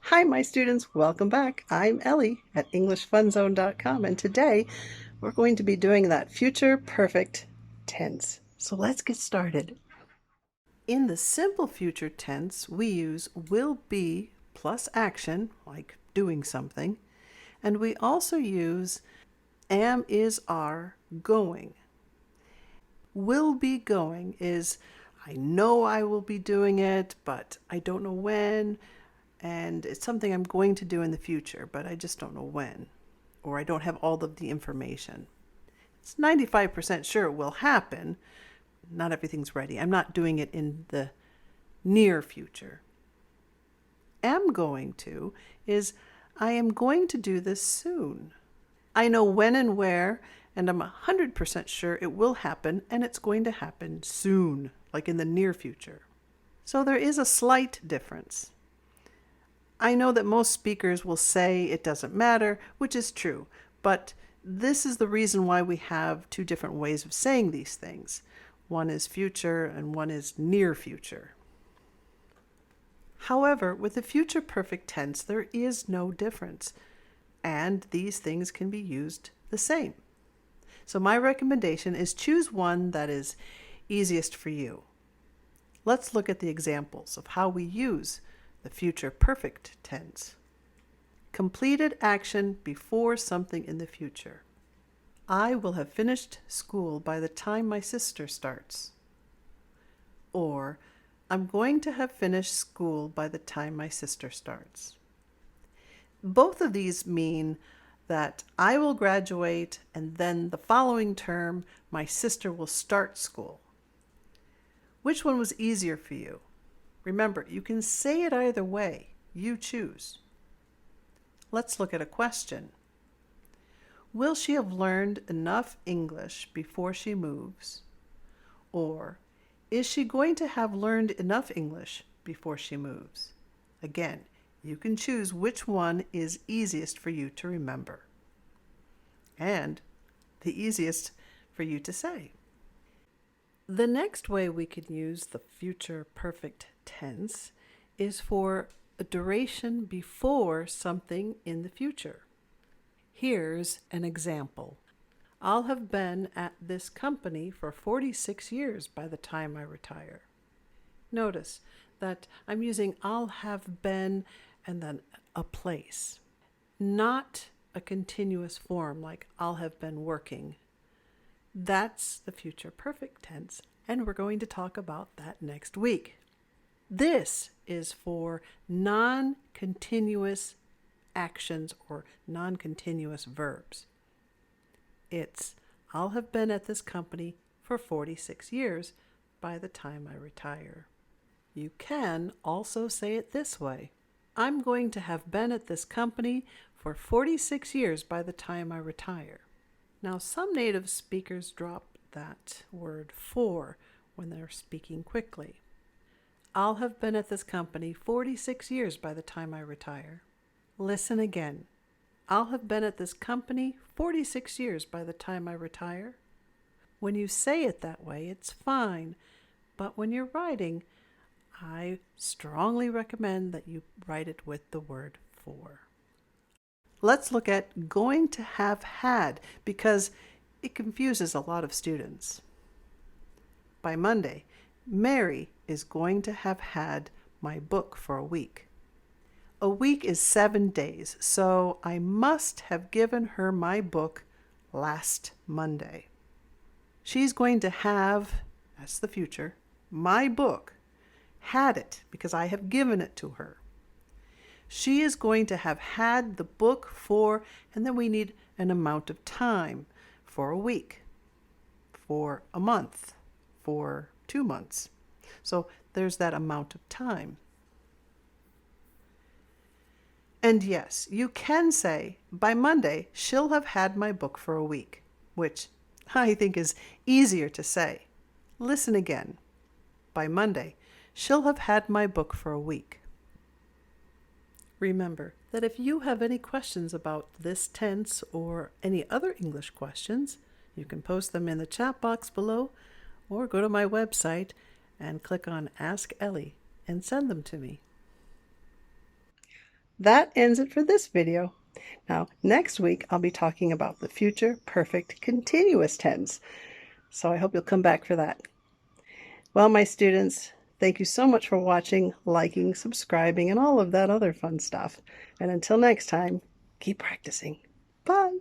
Hi, my students. Welcome back. I'm Ellie at EnglishFunZone.com, and today we're going to be doing that future perfect tense. So let's get started. In the simple future tense, we use will be plus action, like doing something, and we also use am, is, are, going. Will be going is I know I will be doing it, but I don't know when. And it's something I'm going to do in the future, but I just don't know when, or I don't have all of the information. It's 95% sure it will happen. Not everything's ready. I'm not doing it in the near future. Am going to is I am going to do this soon. I know when and where, and I'm 100% sure it will happen, and it's going to happen soon, like in the near future. So there is a slight difference. I know that most speakers will say it doesn't matter, which is true, but this is the reason why we have two different ways of saying these things. One is future and one is near future. However, with the future perfect tense, there is no difference, and these things can be used the same. So my recommendation is choose one that is easiest for you. Let's look at the examples of how we use the future perfect tense. Completed action before something in the future. I will have finished school by the time my sister starts. Or, I'm going to have finished school by the time my sister starts. Both of these mean that I will graduate and then the following term my sister will start school. Which one was easier for you? Remember, you can say it either way. You choose. Let's look at a question. Will she have learned enough English before she moves? Or, is she going to have learned enough English before she moves? Again, you can choose which one is easiest for you to remember. And the easiest for you to say. The next way we can use the future perfect tense is for a duration before something in the future. Here's an example. I'll have been at this company for 46 years by the time I retire. Notice that I'm using I'll have been and then a place, not a continuous form like I'll have been working. That's the future perfect tense, and we're going to talk about that next week. This is for non-continuous actions or non-continuous verbs. It's I'll have been at this company for 46 years by the time I retire. You can also say it this way. I'm going to have been at this company for 46 years by the time I retire. Now, some native speakers drop that word for when they're speaking quickly. I'll have been at this company 46 years by the time I retire. Listen again. I'll have been at this company 46 years by the time I retire. When you say it that way, it's fine, but when you're writing, I strongly recommend that you write it with the word for. Let's look at going to have had because it confuses a lot of students. By Monday, Mary is going to have had my book for a week. A week is 7 days, so I must have given her my book last Monday. She's going to have, that's the future, my book, had it because I have given it to her. She is going to have had the book for, and then we need an amount of time, for a week, for a month, for 2 months. So there's that amount of time. And yes, you can say, by Monday, she'll have had my book for a week, which I think is easier to say. Listen again. By Monday, she'll have had my book for a week. Remember that if you have any questions about this tense or any other English questions, you can post them in the chat box below or go to my website and click on Ask Ellie and send them to me. that ends it for this video. Now, next week, I'll be talking about the future perfect continuous tense. So I hope you'll come back for that. Well, my students, thank you so much for watching, liking, subscribing, and all of that other fun stuff. And until next time, keep practicing. Bye.